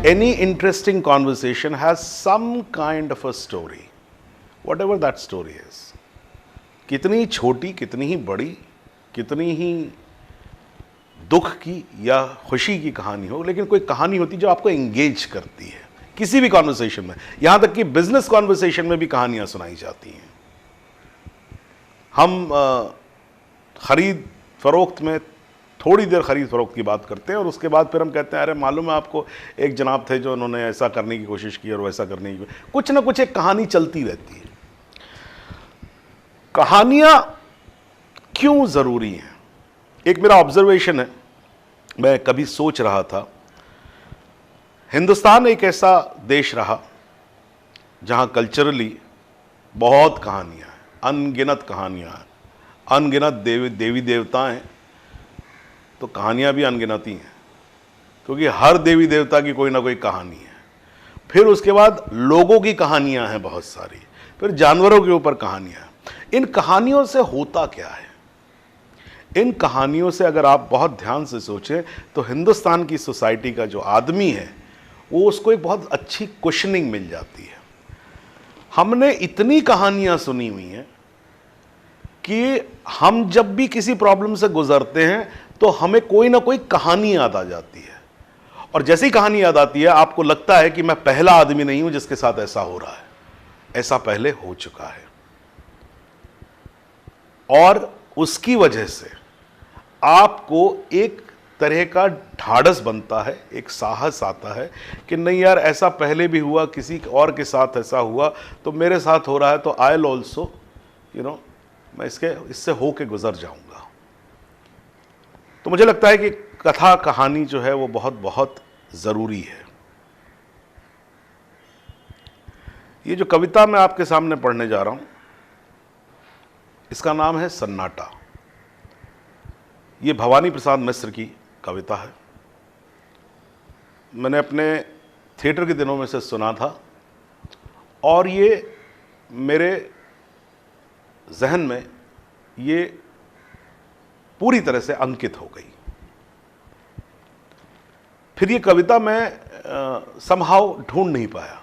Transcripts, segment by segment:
Any interesting conversation has some kind of a story, whatever that story is. कितनी छोटी, कितनी ही बड़ी, कितनी ही दुख की या खुशी की कहानी हो, लेकिन कोई कहानी होती जो आपको एंगेज करती है किसी भी कॉन्वर्सेशन में। यहां तक कि बिजनेस कॉन्वर्सेशन में भी कहानियां सुनाई जाती हैं। हम खरीद फरोख्त में थोड़ी देर खरीद फरोख्त की बात करते हैं और उसके बाद फिर हम कहते हैं अरे मालूम है आपको, एक जनाब थे जो उन्होंने ऐसा करने की कोशिश की और वैसा करने की, कुछ ना कुछ एक कहानी चलती रहती है। कहानियां क्यों ज़रूरी हैं? एक मेरा ऑब्जर्वेशन है, मैं कभी सोच रहा था, हिंदुस्तान एक ऐसा देश रहा जहां कल्चरली बहुत कहानियां हैं, अनगिनत कहानियां हैं, अनगिनत देवी देवता हैं, तो कहानियां भी अनगिनत ही हैं, क्योंकि हर देवी देवता की कोई ना कोई कहानी है। फिर उसके बाद लोगों की कहानियां हैं बहुत सारी, फिर जानवरों के ऊपर कहानियां हैं। इन कहानियों से होता क्या है? इन कहानियों से अगर आप बहुत ध्यान से सोचें तो हिंदुस्तान की सोसाइटी का जो आदमी है वो उसको एक बहुत अच्छी क्वेश्चनिंग मिल जाती है। हमने इतनी कहानियां सुनी हुई हैं कि हम जब भी किसी प्रॉब्लम से गुजरते हैं तो हमें कोई ना कोई कहानी याद आ जाती है, और जैसी कहानी याद आती है आपको लगता है कि मैं पहला आदमी नहीं हूं जिसके साथ ऐसा हो रहा है, ऐसा पहले हो चुका है। और उसकी वजह से आपको एक तरह का ढाढ़स बनता है, एक साहस आता है कि नहीं यार, ऐसा पहले भी हुआ, किसी और के साथ ऐसा हुआ तो मेरे साथ हो रहा है, तो आई विल ऑल्सो मैं इससे होके गुजर जाऊंगा। तो मुझे लगता है कि कथा कहानी जो है वो बहुत बहुत ज़रूरी है। ये जो कविता मैं आपके सामने पढ़ने जा रहा हूं, इसका नाम है सन्नाटा। ये भवानी प्रसाद मिश्र की कविता है। मैंने अपने थिएटर के दिनों में से सुना था और ये मेरे जहन में ये पूरी तरह से अंकित हो गई। फिर ये कविता मैं समहाउ ढूंढ नहीं पाया,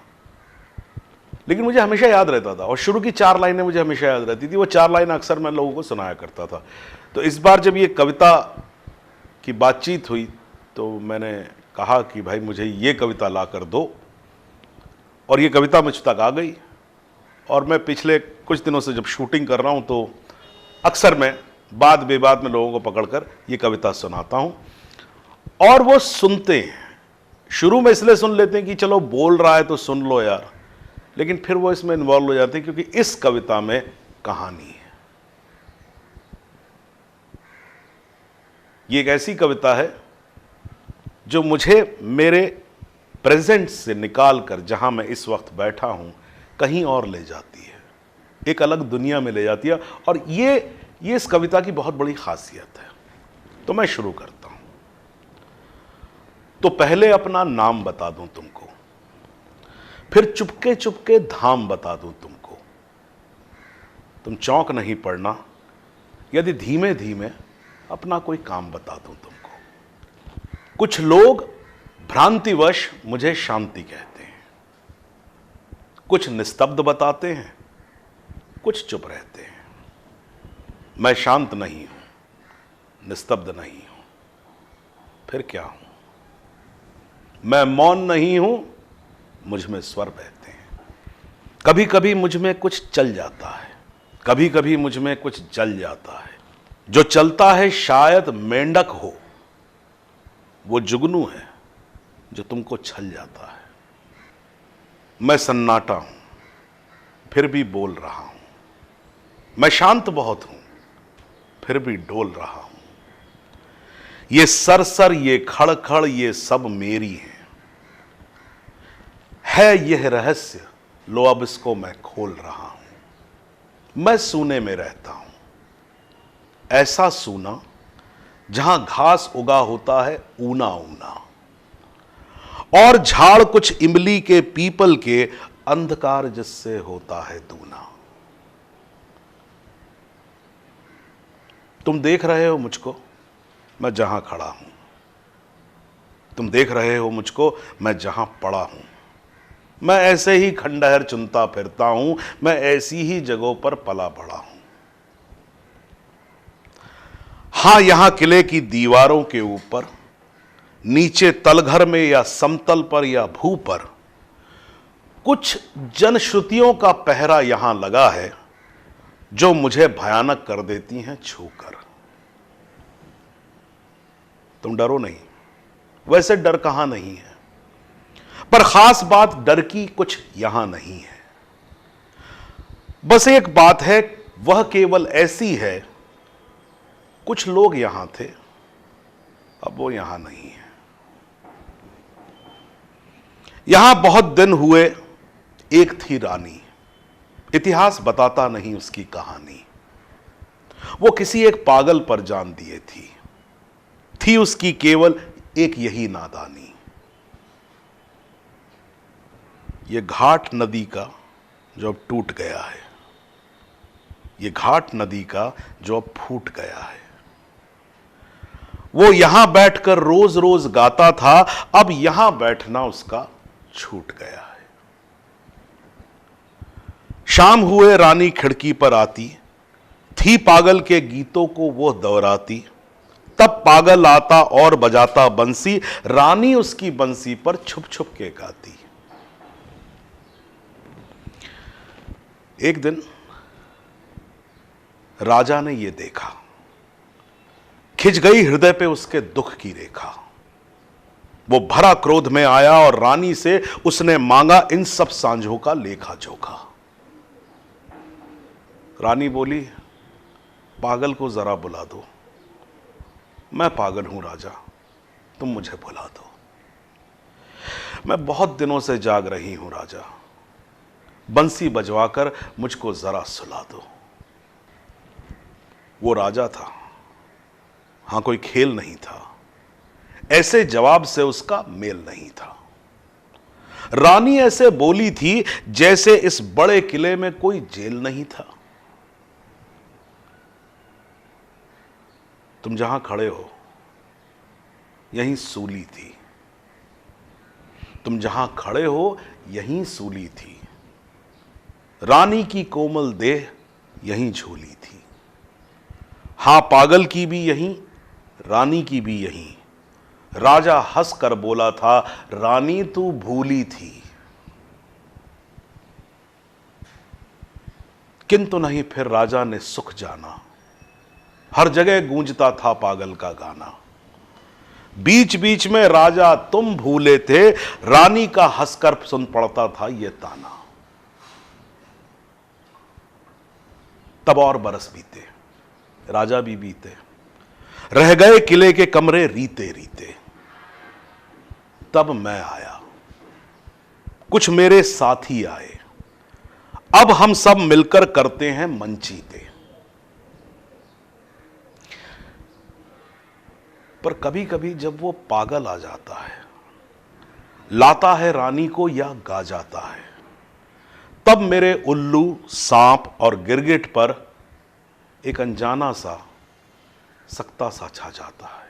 लेकिन मुझे हमेशा याद रहता था और शुरू की 4 लाइनें मुझे हमेशा याद रहती थी। वो 4 लाइन अक्सर मैं लोगों को सुनाया करता था। तो इस बार जब ये कविता की बातचीत हुई तो मैंने कहा कि भाई मुझे ये कविता ला कर दो, और ये कविता मुझ तक आ गई। और मैं पिछले कुछ दिनों से जब शूटिंग कर रहा हूँ तो अक्सर मैं बात बेबात में लोगों को पकड़कर ये कविता सुनाता हूँ, और वो सुनते हैं। शुरू में इसलिए सुन लेते हैं कि चलो बोल रहा है तो सुन लो यार, लेकिन फिर वो इसमें इन्वॉल्व हो जाते हैं क्योंकि इस कविता में कहानी है। ये एक ऐसी कविता है जो मुझे मेरे प्रेजेंट से निकाल कर जहां मैं इस वक्त बैठा हूं कहीं और ले जाती है, एक अलग दुनिया में ले जाती है। और ये इस कविता की बहुत बड़ी खासियत है। तो मैं शुरू करता हूं। तो पहले अपना नाम बता दूं तुमको, फिर चुपके चुपके धाम बता दूं तुमको। तुम चौंक नहीं पड़ना यदि धीमे धीमे अपना कोई काम बता दूं तुमको। कुछ लोग भ्रांतिवश मुझे शांति कहते हैं, कुछ निस्तब्ध बताते हैं, कुछ चुप रहते हैं। मैं शांत नहीं हूं, निस्तब्ध नहीं हूं, फिर क्या हूं? मैं मौन नहीं हूं, मुझ में स्वर बहते हैं। कभी कभी मुझ में कुछ चल जाता है, कभी कभी मुझ में कुछ जल जाता है। जो चलता है शायद मेंढक हो, वो जुगनू है जो तुमको छल जाता है। मैं सन्नाटा हूं, फिर भी बोल रहा हूं। मैं शांत बहुत हूं, फिर भी डोल रहा हूं। ये सरसर, ये खड़खड़, ये सब मेरी है यह रहस्य, लो अब इसको मैं खोल रहा हूं। मैं सूने में रहता हूं, ऐसा सूना जहां घास उगा होता है ऊना ऊना, और झाड़ कुछ इमली के पीपल के, अंधकार जिससे होता है दूना। तुम देख रहे हो मुझको, मैं जहां खड़ा हूं। तुम देख रहे हो मुझको, मैं जहां पड़ा हूं, मैं ऐसे ही खंडहर चुनता फिरता हूं, मैं ऐसी ही जगहों पर पला पड़ा हूं। हां, यहां किले की दीवारों के ऊपर, नीचे तलघर में या समतल पर या भू पर, कुछ जनश्रुतियों का पहरा यहां लगा है जो मुझे भयानक कर देती हैं छूकर। तुम डरो नहीं, वैसे डर कहां नहीं है, पर खास बात डर की कुछ यहां नहीं है। बस एक बात है, वह केवल ऐसी है, कुछ लोग यहां थे, अब वो यहां नहीं है। यहां बहुत दिन हुए, एक थी रानी, इतिहास बताता नहीं उसकी कहानी। वो किसी एक पागल पर जान दिए थी उसकी केवल एक यही नादानी। ये घाट नदी का जो अब टूट गया है, ये घाट नदी का जो अब फूट गया है। वो यहां बैठकर रोज रोज गाता था, अब यहां बैठना उसका छूट गया है। शाम हुए रानी खिड़की पर आती थी, पागल के गीतों को वो दोहराती, तब पागल आता और बजाता बंसी, रानी उसकी बंसी पर छुप छुप के गाती। एक दिन राजा ने ये देखा, खिंच गई हृदय पे उसके दुख की रेखा। वो भरा क्रोध में आया और रानी से उसने मांगा इन सब सांझों का लेखा जोखा। रानी बोली, पागल को जरा बुला दो, मैं पागल हूं राजा, तुम मुझे बुला दो। मैं बहुत दिनों से जाग रही हूं राजा, बंसी बजवाकर मुझको जरा सुला दो। वो राजा था, हां कोई खेल नहीं था, ऐसे जवाब से उसका मेल नहीं था। रानी ऐसे बोली थी जैसे इस बड़े किले में कोई जेल नहीं था। तुम जहां खड़े हो यहीं सूली थी, तुम जहां खड़े हो यहीं सूली थी, रानी की कोमल देह यहीं झूली थी। हां पागल की भी यहीं, रानी की भी यहीं। राजा हंस कर बोला था, रानी तू भूली थी। किंतु नहीं, फिर राजा ने सुख जाना, हर जगह गूंजता था पागल का गाना। बीच बीच में राजा तुम भूले थे, रानी का हंसकर सुन पड़ता था ये ताना। तब और बरस बीते, राजा भी बीते, रह गए किले के कमरे रीते रीते। तब मैं आया, कुछ मेरे साथी आए, अब हम सब मिलकर करते हैं मंचीते। पर कभी कभी जब वो पागल आ जाता है, लाता है रानी को या गा जाता है, तब मेरे उल्लू, सांप और गिरगिट पर एक अनजाना सा, सकता सा छा जाता है।